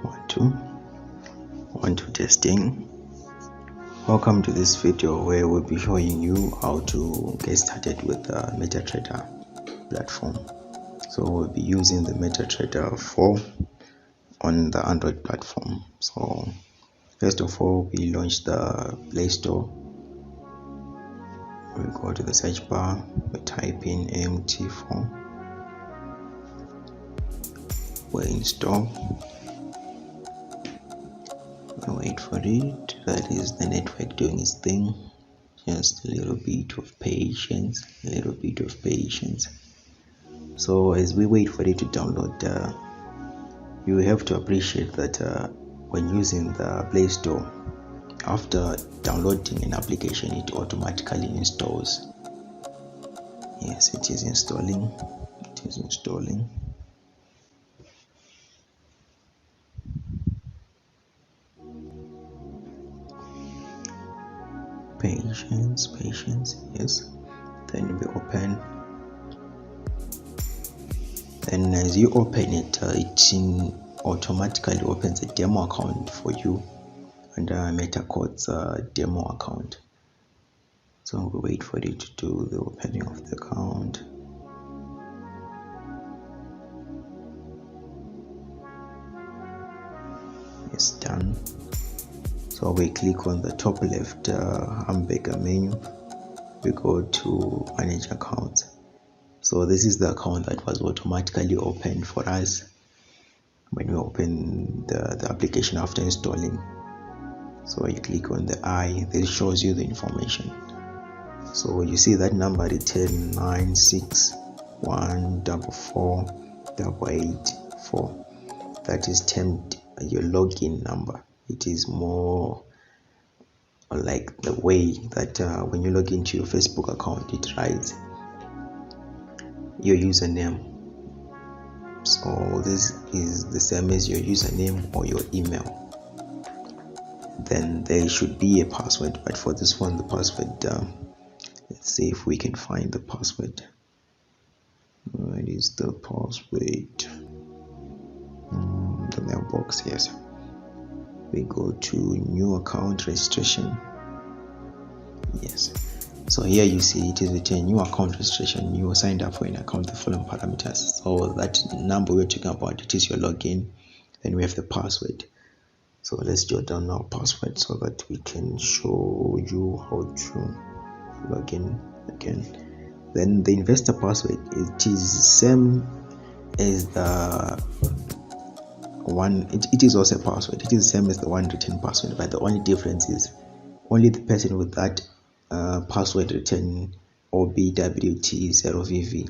One, two, testing. Welcome to this video where we'll be showing you how to get started with the MetaTrader platform. So we'll be using the MetaTrader 4 on the Android platform. So first of all, we launch the Play Store. We go to the search bar, we type in MT4, we install, we wait for it. That is the network doing its thing. Just a little bit of patience, So as we wait for it to download, you have to appreciate that when using the Play Store, after downloading an application, it automatically installs. Yes, it is installing. Patience, yes. Then we open. Then as you open it, it automatically opens a demo account for you under MetaQuotes demo account. So we wait for it to do the opening of the account. It's done. So we click on the top left hamburger menu. We go to manage accounts. So this is the account that was automatically opened for us when we open the application after installing. So you click on the I, this shows you the information. So you see that number written 961448884. That is termed your login number. It is more like the way that when you log into your Facebook account, it writes your username. So this is the same as your username or your email. Then there should be a password, but for this one, the password, let's see if we can find the password. Where is the password? The mailbox, yes. We go to new account registration. Yes. So here you see it is written new account registration. You signed up for an account with the following parameters. So that number we're talking about, it is your login. Then we have the password. So let's jot down our password so that we can show you how to log in again. Then the investor password, it is same as the one. It is also a password. It is the same as the one written password, but the only difference is only the person with that password written OBWT0VV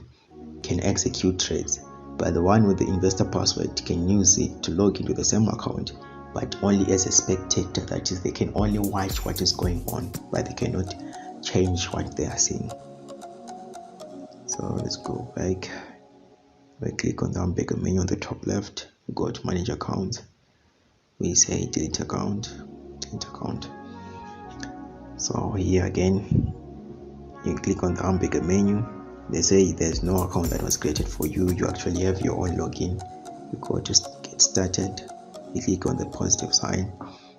can execute trades, but the one with the investor password can use it to log into the same account, but only as a spectator. That is, they can only watch what is going on, but they cannot change what they are seeing. So let's go back. We click on the hamburger menu on the top left. We go to manage account. We say delete account. So here again, you click on the hamburger menu. They say there's no account that was created for you. You actually have your own login. You go to get started. You click on the positive sign.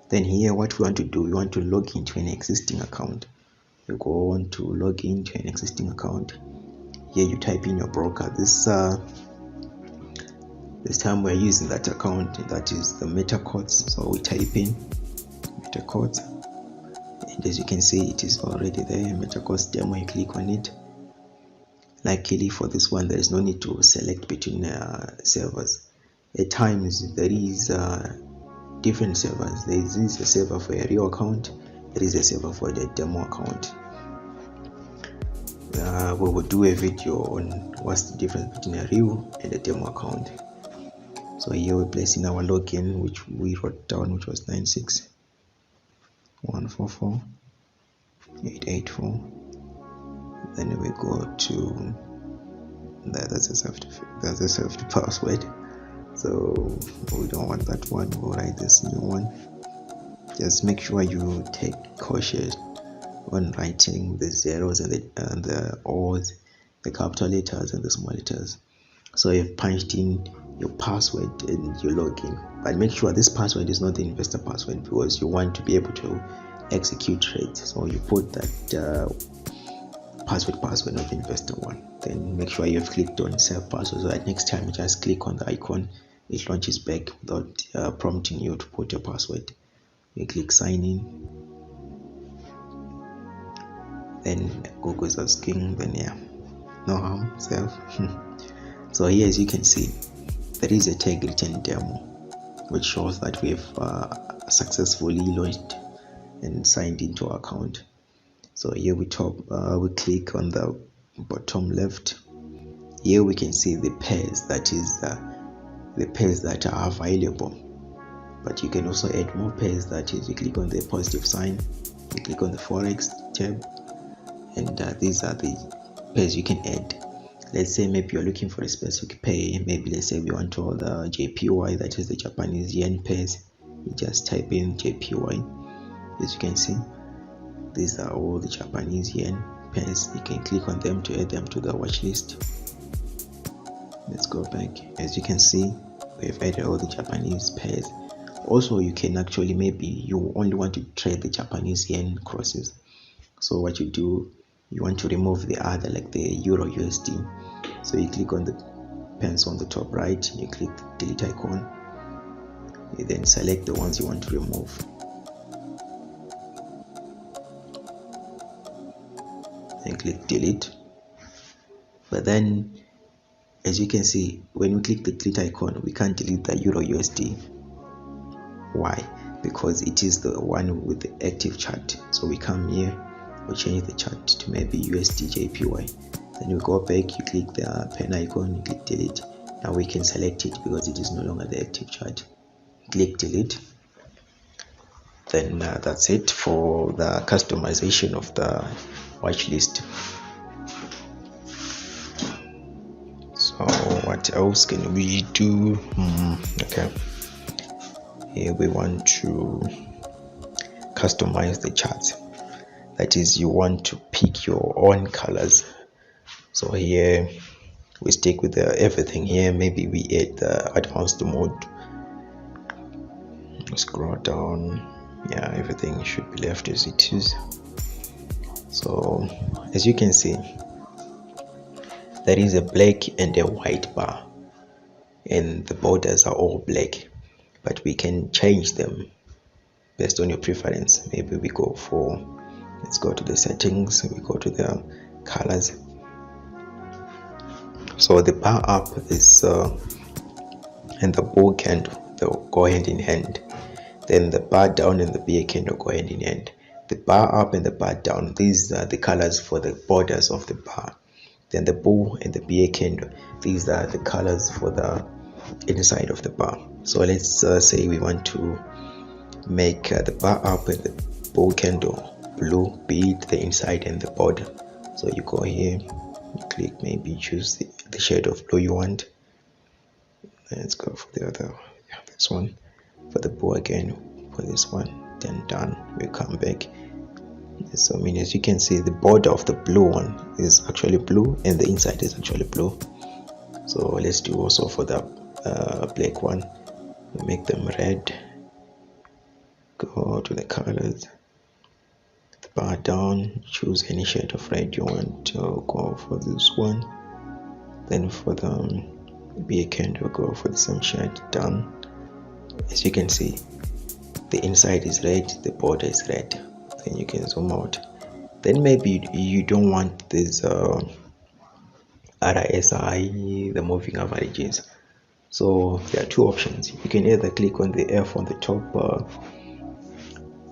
Then here, what we want to do, we want to log into an existing account. You go on to log into an existing account. Here you type in your broker. This time we're using that account, that is the MetaQuotes. So we type in MetaQuotes, and as you can see, it is already there. MetaQuotes demo. You click on it. Luckily for this one, there is no need to select between servers. At times there is different servers. There is a server for a real account. There is a server for the demo account. We will do a video on what's the difference between a real and a demo account. So here we place in our login, which we wrote down, which was 961448884. Then we go to that's a safety password. So we don't want that one. We'll write this new one. Just make sure you take cautious when writing the zeros and the O's, the capital letters and the small letters. So you've punched in your password and your login. but make sure this password is not the investor password, because you want to be able to execute trades. So you put that password of investor one, then make sure you have clicked on save password, so that next time you just click on the icon, it launches back without prompting you to put your password. You click sign in, then Google is asking, then yeah, no harm, save. So here, as you can see, there is a tag written demo, which shows that we have successfully launched and signed into our account. So here we click on the bottom left. Here we can see the pairs, that is the pairs that are available, but you can also add more pairs. That is, you click on the positive sign, you click on the forex tab, and these are the pairs you can add. Let's say maybe you're looking for a specific pair. Maybe let's say we want all the JPY, that is the Japanese yen pairs. You just type in JPY. As you can see, these are all the Japanese yen pairs. You can click on them to add them to the watch list. Let's go back. As you can see, we've added all the Japanese pairs. Also, you can actually, maybe you only want to trade the Japanese yen crosses. So what you do, you want to remove the other, like the Euro USD. So you click on the pens on the top right, you click delete icon, you then select the ones you want to remove. And click delete. But then, as you can see, when we click the delete icon, we can't delete the Euro USD. Why? Because it is the one with the active chart. So we come here, we change the chart to maybe USD JPY. Then we go back, you click the pen icon, you click delete. Now we can select it because it is no longer the active chart. Click delete. Then that's it for the customization of the watch list. So what else can we do? Okay, here we want to customize the charts. That is, you want to pick your own colors. So here we stick with everything here. Maybe we add the advanced mode. Scroll down. Yeah, everything should be left as it is. So as you can see, there is a black and a white bar, and the borders are all black, but we can change them based on your preference. Maybe we go for, let's go to the settings, we go to the colors. So the bar up is and the bull candle, they'll go hand in hand. Then the bar down and the bear candle go hand in hand. The bar up and the bar down, these are the colors for the borders of the bar. Then the bull and the bear candle, these are the colors for the inside of the bar. So let's say we want to make the bar up and the bull candle blue, be it the inside and the border. So you go here, you click, maybe choose the shade of blue you want. Let's go for the other, this one. For the bull again, for this one, then done. We come back. So as you can see, the border of the blue one is actually blue and the inside is actually blue. So let's do also for the black one. We make them red. Go to the colors, the bar down, choose any shade of red you want to go for this one. Then for the bear candle, go for the same shade. Done. As you can see, the inside is red, the border is red. Then you can zoom out. Then maybe you don't want this RSI, the moving averages. So there are two options. You can either click on the F on the top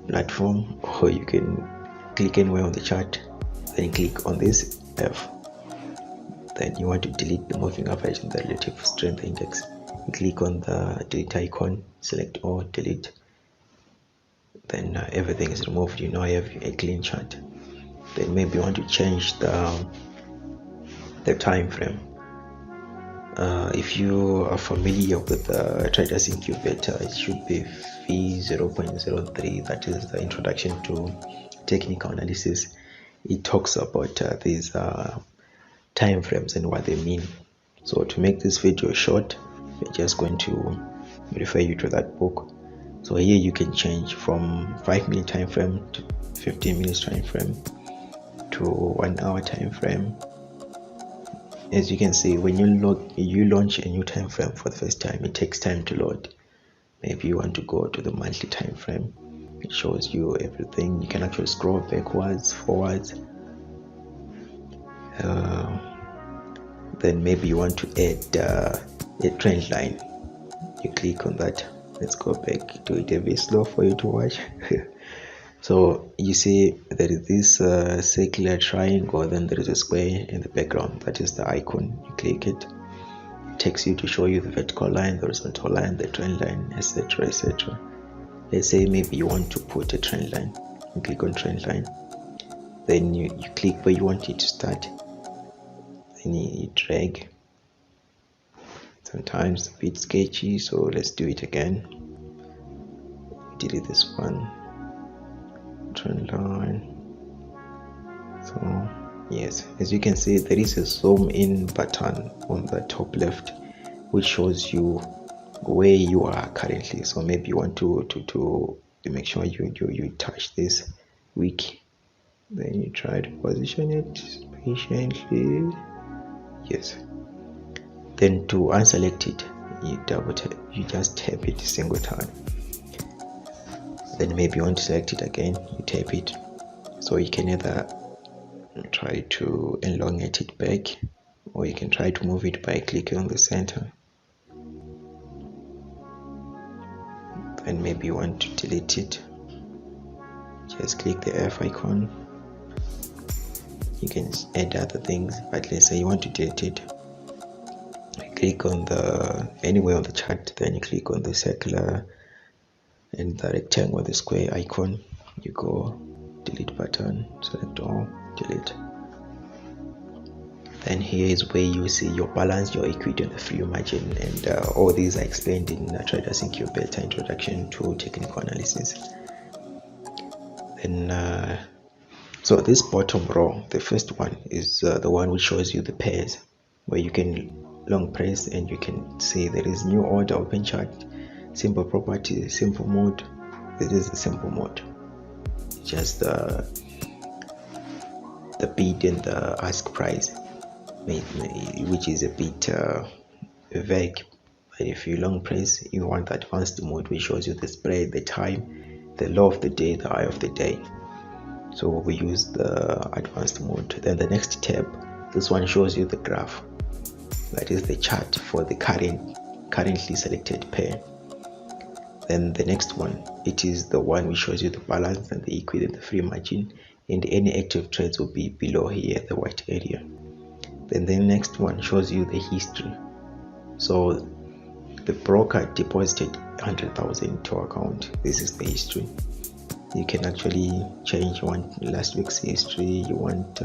platform, or you can click anywhere on the chart, then click on this F. Then you want to delete the moving average and the relative strength index. You click on the delete icon, select all, delete. Then everything is removed. You now have a clean chart. Then maybe you want to change the time frame. If you are familiar with the Traders Incubator, it should be V0.03. that is the introduction to technical analysis. It talks about these time frames and what they mean. So to make this video short, we're just going to refer you to that book. So here you can change from 5-minute time frame to 15 minutes time frame to 1 hour time frame. As you can see, when you launch a new time frame for the first time, it takes time to load. Maybe you want to go to the monthly time frame. It shows you everything. You can actually scroll backwards, forwards. Then maybe you want to add a trend line. You click on that. Let's go back to it a bit slow for you to watch. So you see there is this circular triangle, then there is a square in the background. That is the icon. You click it, it takes you to show you the vertical line, the horizontal line, the trend line, etc, etc. Let's say maybe you want to put a trend line. You click on trend line, then you click where you want it to start, then you drag. Sometimes a bit sketchy, so let's do it again. Delete this one, trend line. So yes, as you can see, there is a zoom in button on the top left which shows you where you are currently. So maybe you want to make sure you touch this wick, then you try to position it patiently. Yes, then to unselect it, you just tap it a single time. Then maybe you want to select it again, you tap it. So you can either try to elongate it back, or you can try to move it by clicking on the center. Then maybe you want to delete it, just click the F icon. You can add other things, but let's say you want to delete it, click on anywhere on the chart, then you click on the circular and the rectangle, the square icon. You go delete button, select all, delete. Then here is where you see your balance, your equity, and the free margin, and all these are explained in Traders Incubator Introduction to Technical Analysis. Then so this bottom row, the first one is the one which shows you the pairs, where you can long press and you can see there is new order, open chart, simple property, simple mode. This is the simple mode, just the bid and the ask price, which is a bit vague. But if you long press, you want the advanced mode, which shows you the spread, the time, the low of the day, the high of the day. So we use the advanced mode. Then the next tab, this one shows you the graph, that is the chart for the currently selected pair. Then the next one, it is the one which shows you the balance and the equity and the free margin, and any active trades will be below here, the white area. Then the next one shows you the history. So the broker deposited 100,000 to account. This is the history. You can actually change, you want last week's history, you want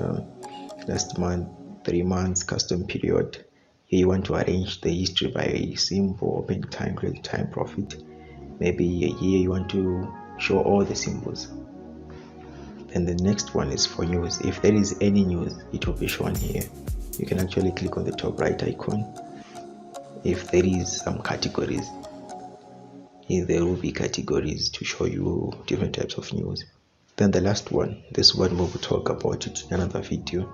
last month, 3 months, custom period. Here you want to arrange the history by symbol, open time, close time, profit. Maybe here you want to show all the symbols. Then the next one is for news. If there is any news, it will be shown here. You can actually click on the top right icon. If there is some categories, here there will be categories to show you different types of news. Then the last one, this one we will talk about it in another video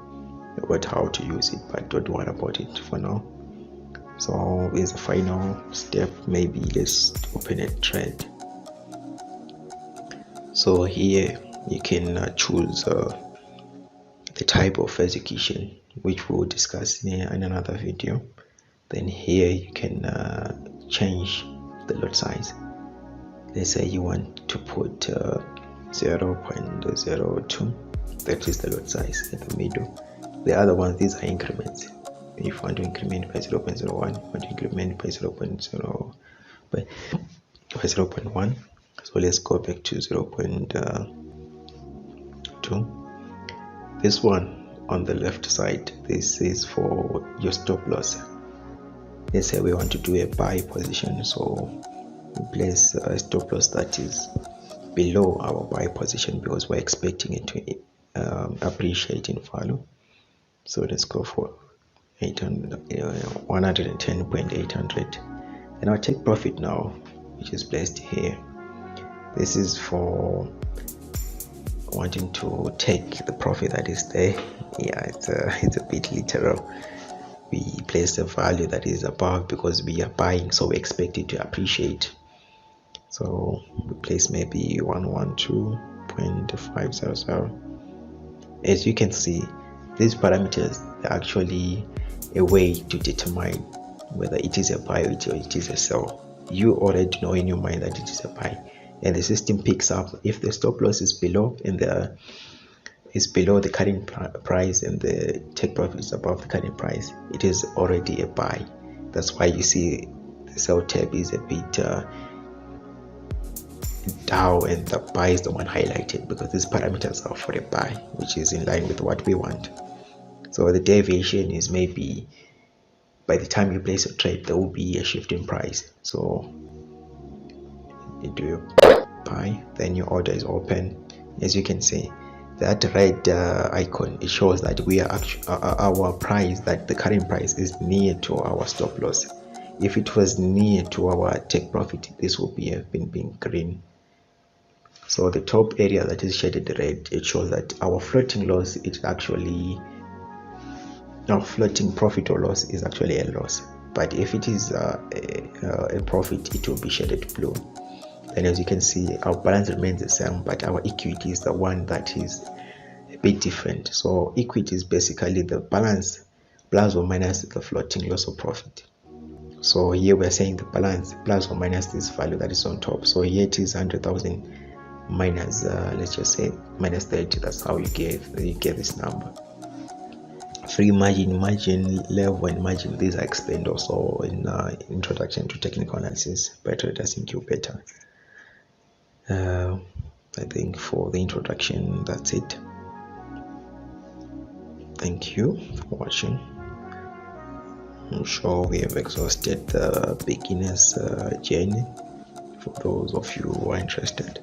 about how to use it, but don't worry about it for now. So as a final step, maybe let's open a trade. So here you can choose the type of execution, which we'll discuss in another video. Then here you can change the lot size. Let's say you want to put 0.02, that is the lot size in the middle. The other ones, these are increments. If you want to increment by 0.01, you want to increment by 0.1. So let's go back to 0.2. This one on the left side, this is for your stop loss. Let's say we want to do a buy position, so we place a stop loss that is below our buy position because we're expecting it to appreciate in value. So let's go for 110.800. And our take profit now, which is placed here, this is for wanting to take the profit that is there. Yeah, it's a bit literal. We place a value that is above because we are buying, so we expect it to appreciate. So we place maybe 112.500. As you can see, these parameters are actually a way to determine whether it is a buy or it is a sell. You already know in your mind that it is a buy, and the system picks up if the stop loss is below and is below the current price and the take profit is above the current price, it is already a buy. That's why you see the sell tab is a bit down and the buy is the one highlighted, because these parameters are for a buy, which is in line with what we want. So the deviation is maybe by the time you place a trade there will be a shift in price. So you do your buy, then your order is open. As you can see, that red icon, it shows that we are our price, that the current price is near to our stop loss. If it was near to our take profit, this would be have been green. So the top area that is shaded red, it shows that our floating loss is actually, our floating profit or loss is actually a loss. But if it is a profit, it will be shaded blue. And as you can see, our balance remains the same, but our equity is the one that is a bit different. So equity is basically the balance plus or minus the floating loss or profit. So here we're saying the balance plus or minus this value that is on top. So here it is 100,000 minus let's just say minus 30. That's how you get this number. Free margin, margin level, and margin, these are explained also in introduction to technical analysis by Traders Incubator. I think for the introduction that's it. Thank you for watching. I'm sure we have exhausted the beginner's journey for those of you who are interested.